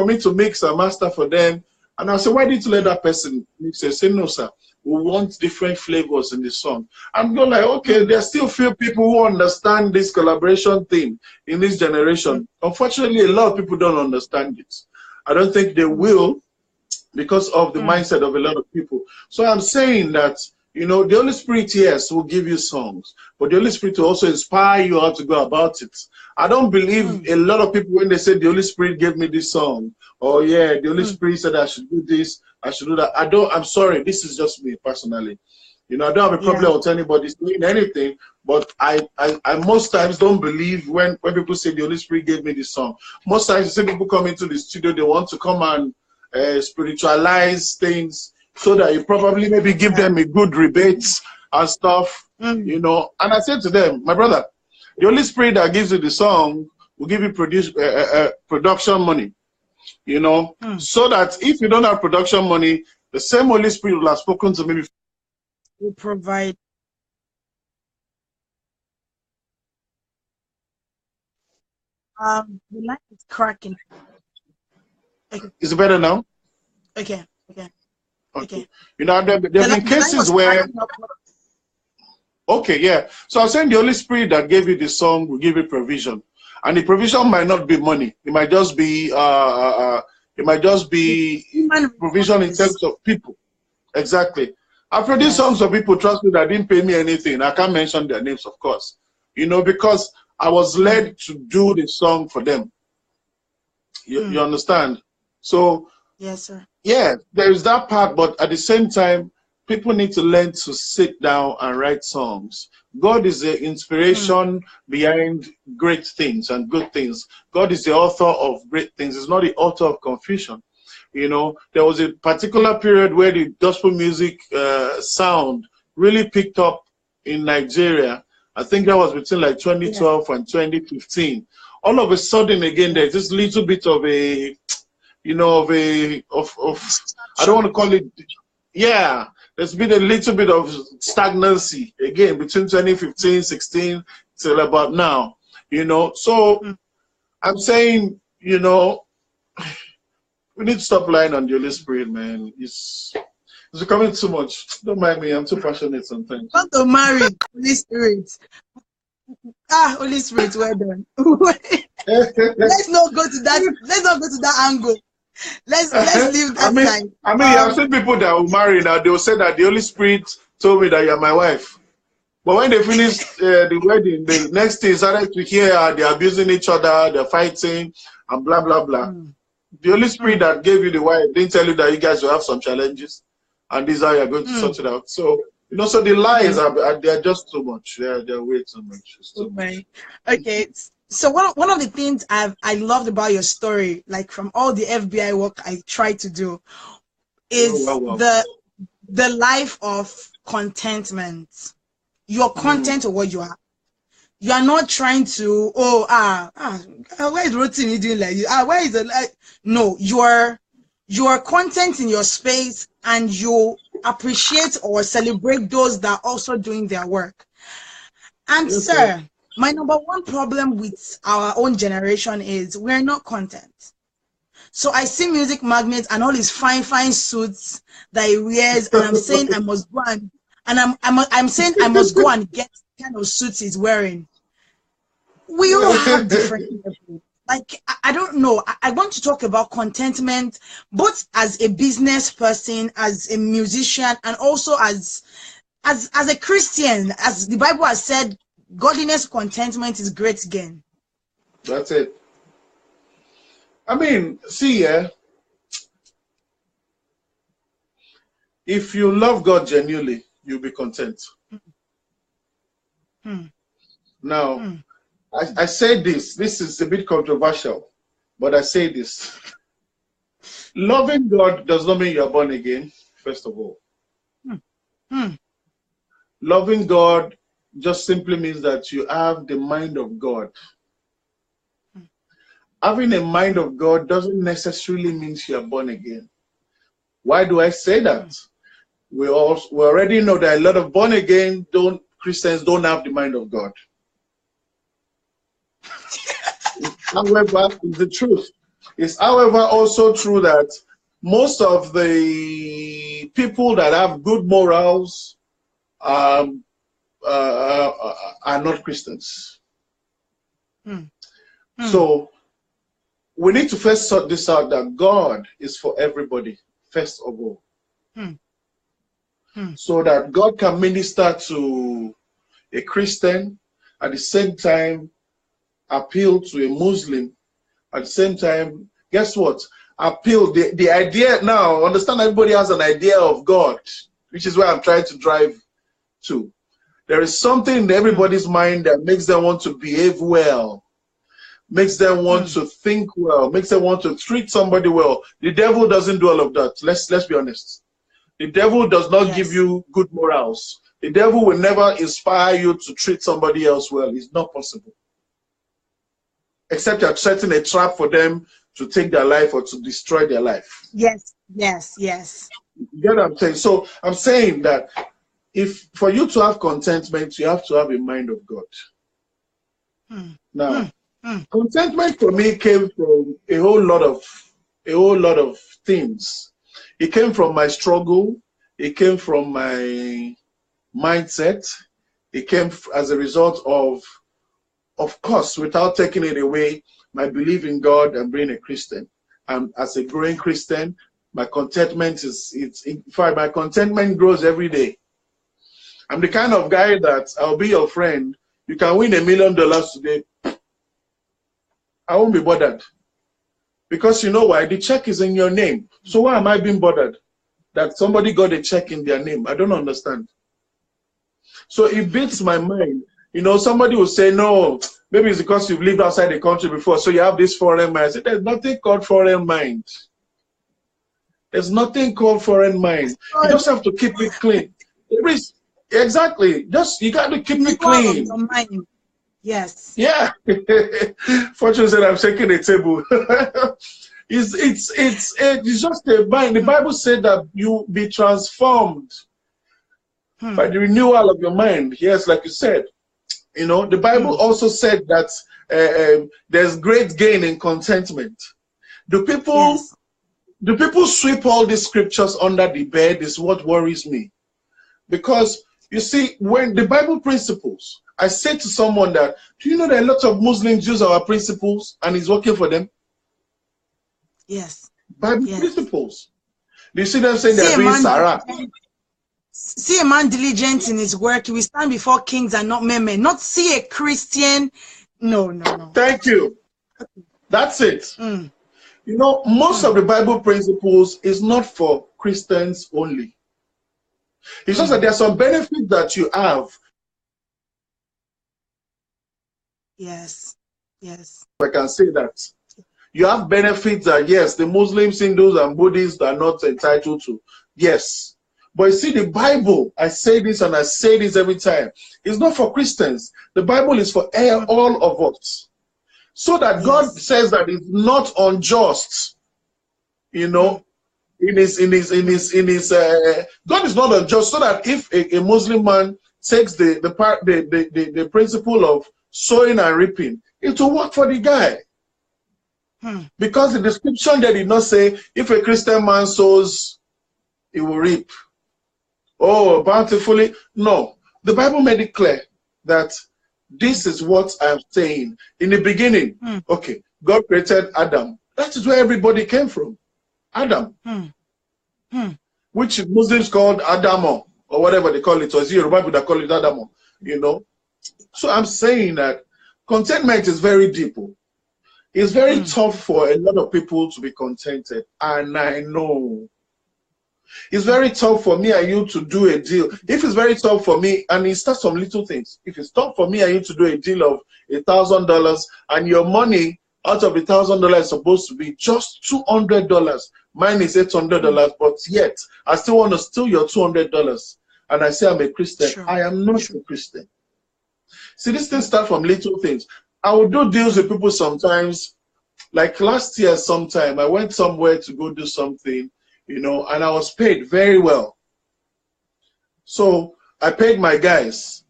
me to mix and master for them, and I say, why did you let that person mix? They say, no, sir, we want different flavors in the song. I'm going like, okay, there are still few people who understand this collaboration thing in this generation. Unfortunately, a lot of people don't understand it, I don't think they will, because of the mindset of a lot of people. So I'm saying that, you know, the Holy Spirit, yes, will give you songs, but the Holy Spirit will also inspire you how to go about it. I don't believe a lot of people when they say the Holy Spirit gave me this song, or yeah, the Holy Spirit said I should do this, I should do that. I'm sorry, this is just me personally. You know, I don't have a problem with anybody doing anything, but I most times don't believe when people say the Holy Spirit gave me this song. Most times you see people come into the studio, they want to come and spiritualize things so that you probably maybe give them a good rebates and stuff, you know. And I said to them, my brother, the Holy Spirit that gives you the song will give you production money, you know, so that if you don't have production money, the same Holy Spirit will have spoken to me before. Will provide. The line is cracking. Okay. Is it better now? Okay. Okay. Okay. You know, there have been cases where. Okay, yeah. So I'm saying the Holy Spirit that gave you the song will give you provision, and the provision might not be money. It might just be provision in terms of people. Exactly. I produced songs for people, trust me, that didn't pay me anything. I can't mention their names, of course. You know, because I was led to do the song for them. You understand? So, yes, sir. Yeah, there is that part, but at the same time, people need to learn to sit down and write songs. God is the inspiration behind great things and good things. God is the author of great things. He's not the author of confusion. You know, there was a particular period where the gospel music sound really picked up in Nigeria. I think that was between like 2012 and 2015. All of a sudden, again, there's this little bit of a, you know, I don't want to call it, yeah, there's been a little bit of stagnancy again between 2015, 16 till about now, you know. So I'm saying, you know, we need to stop relying on the Holy Spirit, man. It's becoming too much. Don't mind me, I'm too passionate sometimes. Want to marry Holy Spirit. Holy Spirit, well done. Let's not go to that. Let's not go to that angle. Let's leave that side. I mean, I've seen people that will marry now. They will say that the Holy Spirit told me that you're my wife. But when they finish the wedding, the next thing started to hear they're abusing each other, they're fighting, and blah blah blah. The Holy Spirit that gave you the wife didn't tell you that you guys will have some challenges, and these are you're going to sort it out. So you know, so the lies they're just too much. They're way too much. Too much. Okay. So one of the things I loved about your story, like from all the FBI work I tried to do, is the life of contentment. You're content with what you are. You are not trying to where is Rotimi doing like this? Where is the no, you are content in your space, and you appreciate or celebrate those that are also doing their work. And sir, my number one problem with our own generation is we're not content. So I see Musicmagnate and all his fine suits that he wears, and I'm saying I must go and I'm saying I must go and get the kind of suits he's wearing. We all have different levels. Like, I don't know. I want to talk about contentment, both as a business person, as a musician, and also as a Christian. As the Bible has said, godliness, contentment is great gain. That's it. I mean, see, if you love God genuinely, you'll be content. Now, I say this is a bit controversial, but I say this. Loving God does not mean you're born again, first of all. Loving God just simply means that you have the mind of God. Having a mind of God doesn't necessarily mean you're born again. Why do I say that? We already know that a lot of born again Christians don't have the mind of God. However, it's the truth. It's, however, also true that most of the people that have good morals are not Christians. So we need to first sort this out, that God is for everybody, first of all. So that God can minister to a Christian, at the same time appeal to a Muslim, at the same time, guess what? Appeal, the idea now, understand everybody has an idea of God, which is where I'm trying to drive to. There is something in everybody's mind that makes them want to behave well, makes them want to think well, makes them want to treat somebody well. The devil doesn't do all of that. Let's be honest. The devil does not give you good morals. The devil will never inspire you to treat somebody else well. It's not possible. Except you're setting a trap for them to take their life or to destroy their life. Yes, yes, yes. You get what I'm saying? So I'm saying that if for you to have contentment, you have to have a mind of God. Now, contentment for me came from a whole lot of things. It came from my struggle. It came from my mindset. It came as a result of course, without taking it away, my belief in God and being a Christian. And as a growing Christian, my contentment in fact, my contentment grows every day. I'm the kind of guy that I'll be your friend. You can win $1 million today. I won't be bothered. Because you know why? The check is in your name. So why am I being bothered that somebody got a check in their name? I don't understand. So it beats my mind. You know, somebody will say, no, maybe it's because you've lived outside the country before, so you have this foreign mind. I said, there's nothing called foreign mind. There's nothing called foreign mind. You just have to keep it clean. Exactly. You got to keep it clean. Your mind. Yes. Yeah. Fortune said I'm shaking the table. It's just a mind. The Bible said that you be transformed by the renewal of your mind. Yes, like you said. You know, the Bible also said that there's great gain in contentment. Do people sweep all these scriptures under the bed is what worries me. Because, you see, when the Bible principles, I said to someone that, do you know that a lot of Muslims use our principles and it's working for them? Yes. Bible principles. Do you see them saying they're doing Sarah? See a man diligent in his work. We stand before kings and not men. Not see a Christian. No. Thank you. That's it. You know, most of the Bible principles is not for Christians only. It's just that there are some benefits that you have. Yes. Yes. I can say that. You have benefits that, yes, the Muslims, Hindus, and Buddhists are not entitled to. Yes. But you see, the Bible, I say this and I say this every time, it's not for Christians. The Bible is for all of us. So that God says that it's not unjust, you know, God is not unjust, so that if a Muslim man takes the principle of sowing and reaping, it will work for the guy. Because the description there did not say if a Christian man sows, he will reap. Oh, bountifully. No. The Bible made it clear that this is what I'm saying. In the beginning, okay, God created Adam. That is where everybody came from. Adam. Which Muslims called Adamo, or whatever they call it, or is it Yoruba people that call it Adamo, you know? So I'm saying that contentment is very deep. It's very tough for a lot of people to be contented, and I know. It's very tough for me and you to do a deal. If it's very tough for me, and it starts from little things. If it's tough for me and you to do a deal of $1,000, and your money out of $1,000 is supposed to be just $200. Mine is $800, but yet I still want to steal your $200. And I say I'm a Christian. Sure. I am not a Christian. See, this thing starts from little things. I will do deals with people sometimes. Like last year sometime, I went somewhere to go do something, you know, and I was paid very well. So I paid my guys.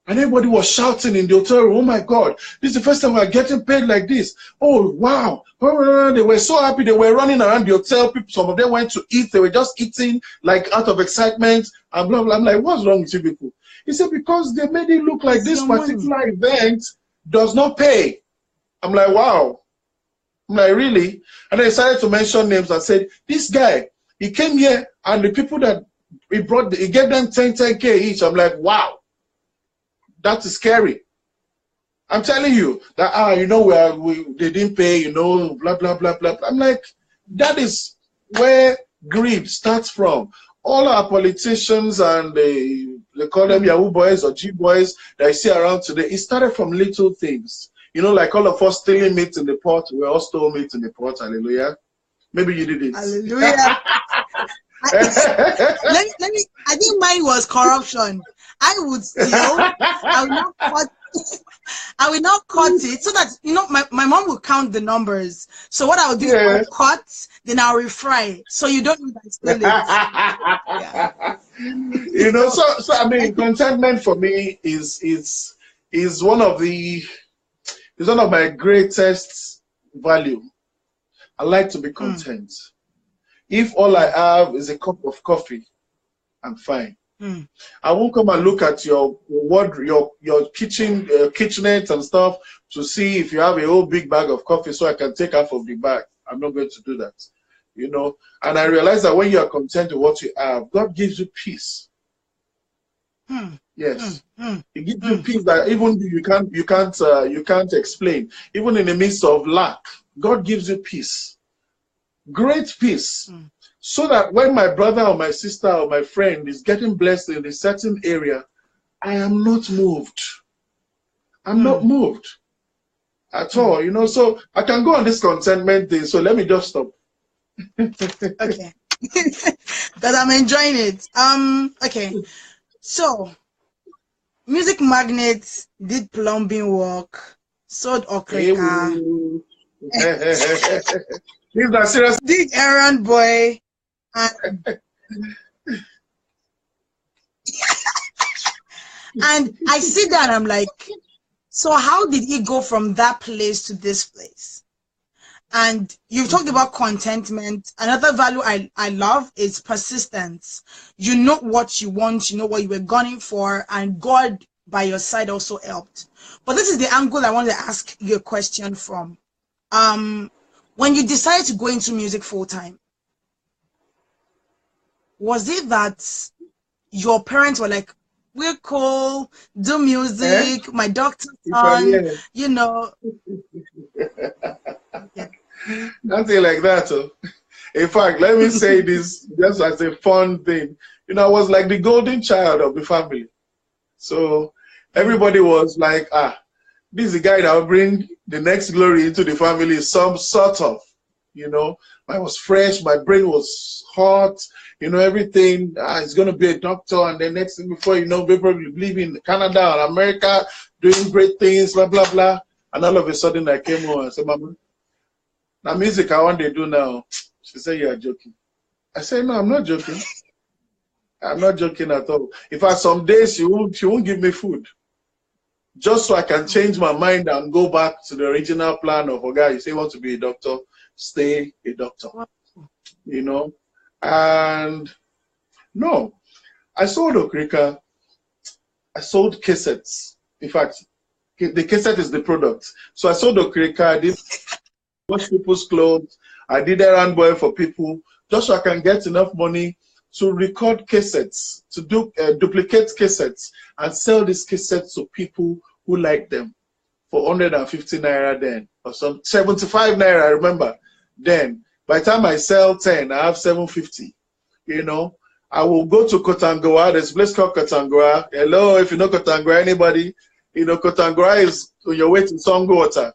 And everybody was shouting in the hotel room, oh my God, this is the first time we're getting paid like this. Oh, wow. They were so happy. They were running around the hotel. People, some of them went to eat. They were just eating like out of excitement and blah, blah. I'm like, what's wrong with you people? He said, because they made it look like this particular event does not pay. I'm like, wow. I'm like, really? And they started to mention names and said, this guy, he came here and the people that he brought, he gave them 10K each. I'm like, wow, that is scary. I'm telling you that, you know, they didn't pay, you know, blah, blah, blah, blah. I'm like, that is where greed starts from. All our politicians and they call them Yahoo boys or G boys that I see around today, it started from little things. You know, like all of us stealing meat in the pot, we all stole meat in the pot, hallelujah. Maybe you did it. Hallelujah. let me, I think mine was corruption. I would steal, I will not cut it so that, you know, my mom will count the numbers. So what I will do is I'll cut, then I'll refry. So you don't know that I stole it. You know, so I mean, contentment for me is one of my greatest value. I like to be content. If all I have is a cup of coffee, I'm fine. I won't come and look at your kitchenette and stuff to see if you have a whole big bag of coffee so I can take half of the bag. I'm not going to do that. You know, and I realize that when you are content with what you have, God gives you peace. Yes, He gives you peace that even you can't explain. Even in the midst of lack, God gives you peace, great peace. So that when my brother or my sister or my friend is getting blessed in a certain area, I am not moved. I'm not moved at all, you know. So I can go on this contentment thing. So let me just stop. Okay. But I'm enjoying it. Okay. So, Musicmagnate did plumbing work, sold okrika. He's not serious. Did errand boy. And I sit there and I'm like, so how did he go from that place to this place? And you've talked about contentment. Another value I love is persistence. You know what you want, you know what you were gunning for, and God by your side also helped. But this is the angle I want to ask you a question from. When you decided to go into music full time, was it that your parents were like, we're cool, do music, my doctor's son, you know? Nothing like that. In fact, let me say this just as a fun thing. You know, I was like the golden child of the family. So everybody was like, this is the guy that will bring the next glory into the family, some sort of, you know. I was fresh, my brain was hot, you know, everything. He's going to be a doctor, and then next thing before you know, people will live in Canada or America doing great things, blah, blah, blah. And all of a sudden I came home and said, Mama, now music I want to do now. She said, you are joking. I said, no, I'm not joking. I'm not joking at all. In fact, some days she won't give me food. Just so I can change my mind and go back to the original plan of, okay, you say you want to be a doctor, stay a doctor. You know? And no, I sold okrika. I sold cassettes. In fact, the cassette is the product. So I sold okrika. I did wash people's clothes. I did errand boy for people, just so I can get enough money to record cassettes, to do duplicate cassettes and sell these cassettes to people who like them for 150 naira then, or some 75 naira, I remember. Then, by the time I sell 10, I have 750. You know, I will go to Kotangoa. There's a place called Kotangoa. Hello, if you know Kotangoa, anybody? You know, Kotangoa is on your way to Songwater.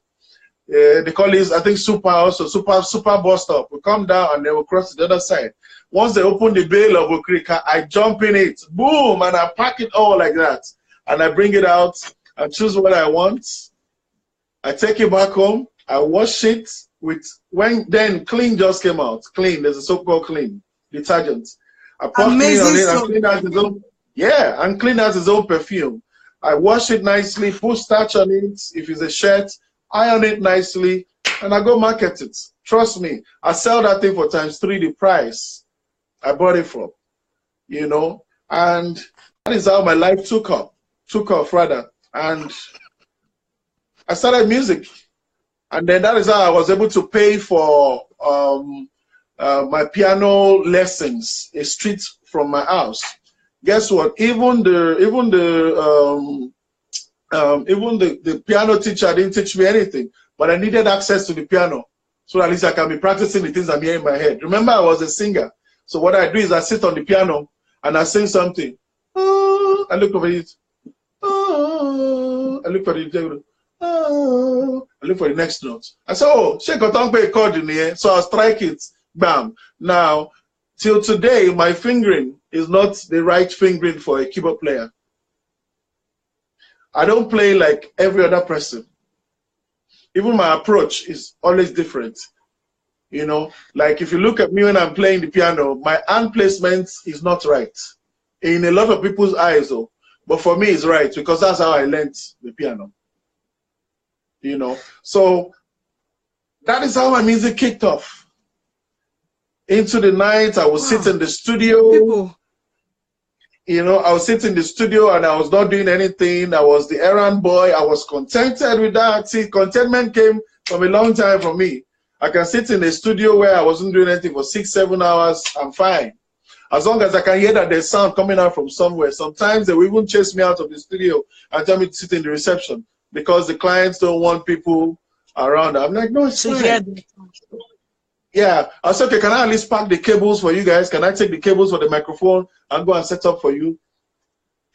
They call it, I think, super also, super bus stop. We come down and then we cross to the other side. Once they open the bale of okrika, I jump in it, boom, and I pack it all like that. And I bring it out, I choose what I want. I take it back home, I wash it with, then Clean just came out. Clean, there's a soap called Clean, detergent. I pour Clean on it, and Clean has his own, and Clean has his own perfume. I wash it nicely, put starch on it, if it's a shirt, iron it nicely, and I go market it. Trust me, I sell that thing for ×3 the price I bought it from, you know, and that is how my life took off rather. And I started music, And then that is how I was able to pay for my piano lessons a street from my house. Guess what? Even the piano teacher didn't teach me anything, but I needed access to the piano so at least I can be practicing the things I'm hearing in my head. Remember, I was a singer, so what I do is I sit on the piano and I sing something. Oh, I look over it. Oh, I look for the oh, I look for the next note. I say, oh, shake a tongue play a chord in here, so I'll strike it. Bam. Now, till today, my fingering is not the right fingering for a keyboard player. I don't play like every other person. Even my approach is always different. You know, like if you look at me when I'm playing the piano, my hand placement is not right. In a lot of people's eyes, though. But for me, it's right because that's how I learned the piano. You know, so that is how my music kicked off. Into the night, I would sit in the studio. You know, I was sitting in the studio and I was not doing anything. I was the errand boy. I was contented with that. See, contentment came from a long time for me. I can sit in the studio where I wasn't doing anything for 6-7 hours. I'm fine. As long as I can hear that there's sound coming out from somewhere. Sometimes they will even chase me out of the studio and tell me to sit in the reception because the clients don't want people around. I'm like, no, it's fine. Yeah, I said, okay, can I at least pack the cables for you guys? Can I take the cables for the microphone and go and set up for you?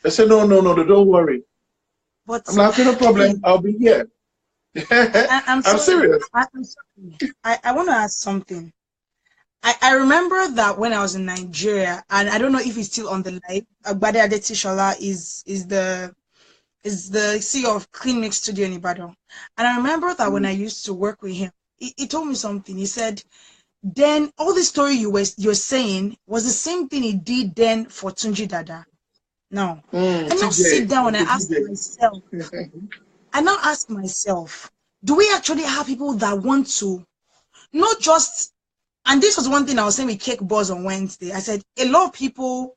They said, no, don't worry. But I'm like, okay, no problem. I'll be here. I'm serious. I want to ask something. I remember that when I was in Nigeria, and I don't know if he's still on the live. Adedire is the CEO of Clean Mix Studio in Ibadan. And I remember that when I used to work with him, he told me something. He said, then all the story you're saying was the same thing he did then for Tunji Dada. Now, I now sit down and I ask myself, do we actually have people that want to, not just, and this was one thing I was saying with Cake Buzz on Wednesday. I said, a lot of people,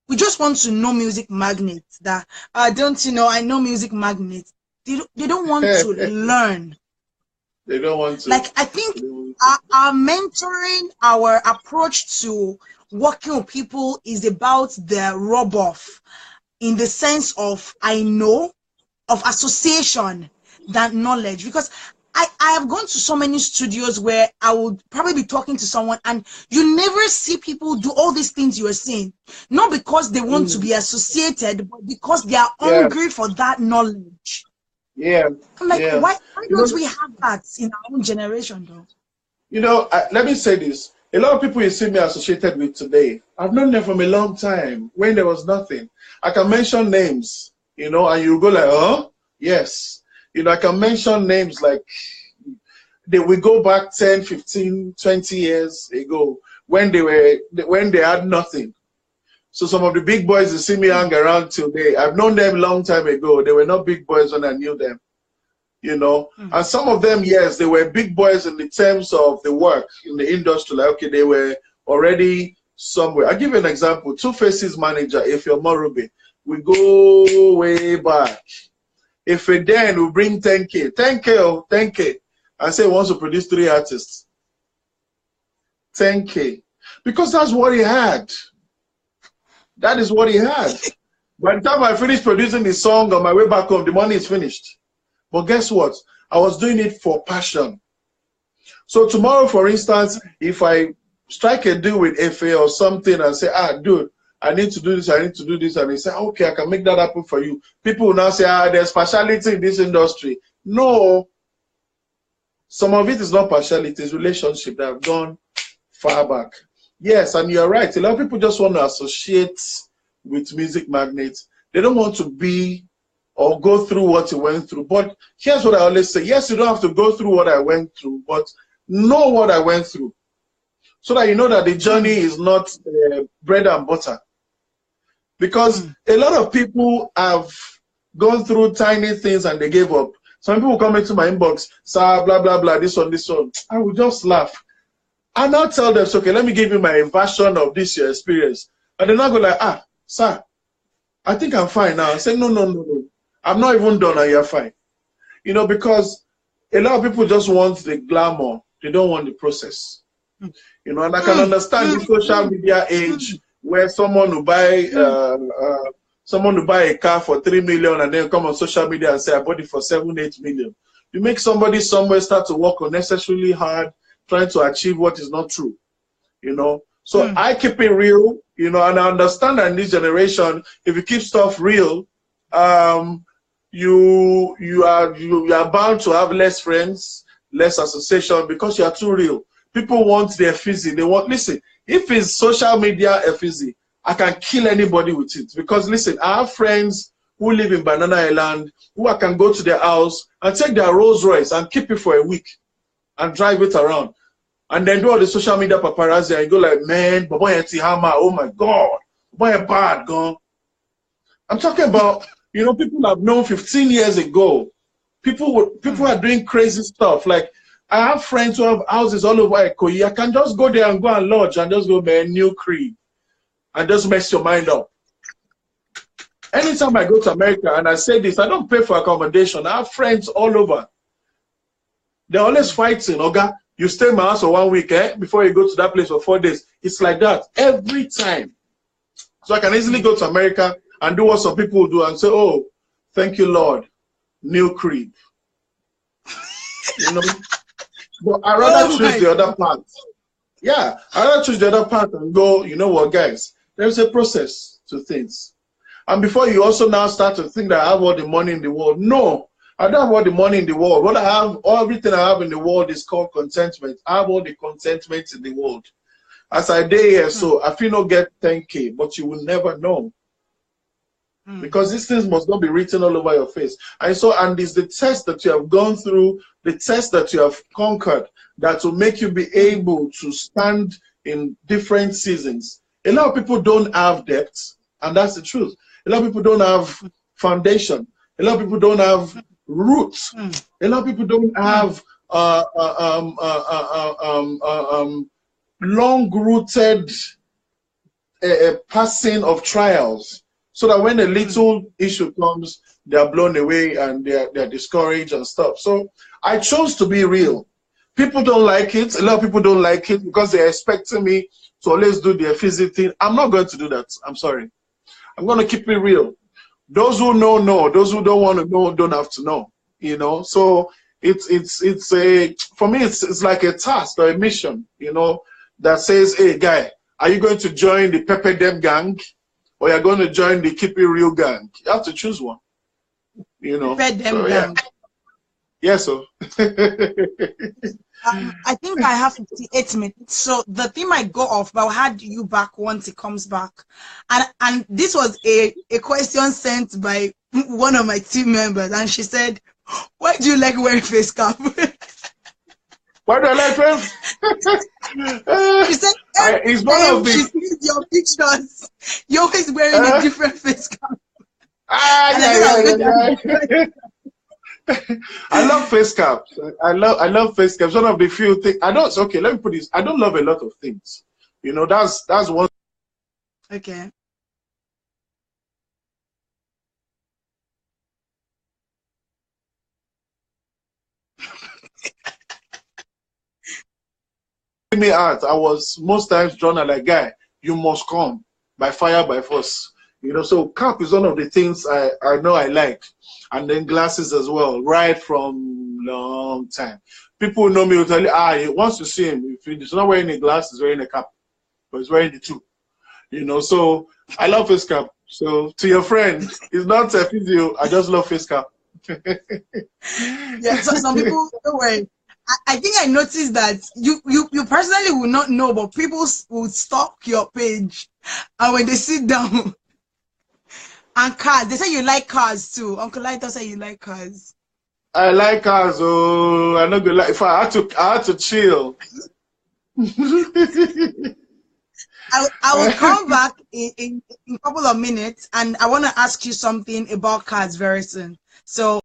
we just want to know Musicmagnate. That, don't you know, I know Musicmagnate. They don't want to learn. They don't want to. Like, I think our mentoring, our approach to working with people is about the rub-off in the sense of I know, of association than knowledge. Because I have gone to so many studios where I would probably be talking to someone and you never see people do all these things you are saying. Not because they want to be associated, but because they are hungry for that knowledge. Yeah. I'm like, why don't we have that in our own generation, though? You know, let me say this. A lot of people you see me associated with today, I've known them from a long time when there was nothing. I can mention names, you know, and you go like, oh, yes. You know, I can mention names like we go back 10, 15, 20 years ago when they had nothing. So some of the big boys you see me hang around today, I've known them a long time ago. They were not big boys when I knew them, you know. And some of them, yes, they were big boys in the terms of the work in the industry. Like, okay, they were already somewhere. I'll give you an example. Two Faces manager, if you're Morube, we go way back. If a then we bring 10K, 10K, I say he wants to produce 3 artists. 10K. Because that's what he had. That is what he had. By the time I finished producing the song on my way back home, the money is finished. But guess what? I was doing it for passion. So tomorrow, for instance, if I strike a deal with FA or something and say, dude, I need to do this, I need to do this, and they say, okay, I can make that happen for you. People will now say, there's partiality in this industry. No. Some of it is not partiality, it's relationship that have gone far back. Yes, and you're right. A lot of people just want to associate with Musicmagnate. They don't want to be or go through what you went through. But here's what I always say. Yes, you don't have to go through what I went through, but know what I went through so that you know that the journey is not bread and butter. Because a lot of people have gone through tiny things and they gave up. Some people come into my inbox, sir, blah, blah, blah, this one. I will just laugh. And I'll tell them, okay, let me give you my version of this your experience. And they're not going like, sir, I think I'm fine now. I say, no. I'm not even done and you're fine. You know, because a lot of people just want the glamour. They don't want the process. You know, and I can understand the social media age where someone will buy a car for 3 million and then come on social media and say I bought it for 7, 8 million. You make somebody somewhere start to work unnecessarily hard, trying to achieve what is not true. You know, so I keep it real. You know, and I understand that in this generation, if you keep stuff real, you are bound to have less friends, less association because you are too real. People want their fizzy. They want, listen, if it's social media a fizzy, I can kill anybody with it. Because listen, I have friends who live in Banana Island who I can go to their house and take their Rolls Royce and keep it for a week and drive it around. And then do all the social media paparazzi and go like, man, oh my God, boy, bad gone. I'm talking about, you know, people I've known 15 years ago. People are doing crazy stuff. Like, I have friends who have houses all over Ikoyi. I can just go there and go and lodge and just go buy a new crib and just mess your mind up. Anytime I go to America, and I say this, I don't pay for accommodation. I have friends all over. They're always fighting. Oga, you stay in my house for 1 week, before you go to that place for 4 days. It's like that every time. So I can easily go to America and do what some people do and say, oh, thank you, Lord, new crib. You know? But I rather choose the other part. Yeah, I rather choose the other part and go, you know what, guys, there's a process to things. And before you also now start to think that I have all the money in the world. No, I don't have all the money in the world. What I have, everything I have in the world is called contentment. I have all the contentment in the world. As I day here, so I feel not get 10K, but you will never know. Because these things must not be written all over your face. And so, and it's the test that you have gone through, the test that you have conquered, that will make you be able to stand in different seasons. A lot of people don't have depth, and that's the truth. A lot of people don't have foundation. A lot of people don't have roots. A lot of people don't have long-rooted passing of trials. So that when a little issue comes, they are blown away and they're discouraged and stuff. So I chose to be real. People don't like it. A lot of people don't like it because they're expecting me to always do their physical thing. I'm not going to do that. I'm sorry. I'm going to keep it real. Those who know. Those who don't want to know don't have to know. You know. So it's a, for me it's like a task or a mission. You know, that says, hey guy, are you going to join the Pepper Dem gang? Or you're going to join the Keep It Real gang. You have to choose one. You know. So, yeah. Yes, sir. I think I have 58 minutes. So the thing might go off, but I'll add you back once it comes back. And this was a question sent by one of my team members, and she said, why do you like wearing face cap? Why do I like face? She said, it's one of the... she sees your pictures, you're always wearing a different face cap. I love face caps. I love face caps. One of the few things I don't. Okay, let me put this. I don't love a lot of things. You know, that's one. Okay. Me out. I was most times drawn like, guy, you must come by fire by force. You know, so cap is one of the things I know I like. And then glasses as well, right from long time. People know me will tell you, he wants to see him. If he's not wearing a glass, he's wearing a cap. But he's wearing the two. You know, so I love face cap. So to your friend, it's not a physio, I just love face cap. Yeah, so some people, don't worry. I think I noticed that you personally will not know, but people will stalk your page, and when they sit down, and cars, they say you like cars too. Uncle Lighter say you like cars. I like cars. Oh, I'm not gonna lie. If I had to chill. I will come back in a couple of minutes, and I want to ask you something about cars very soon. So.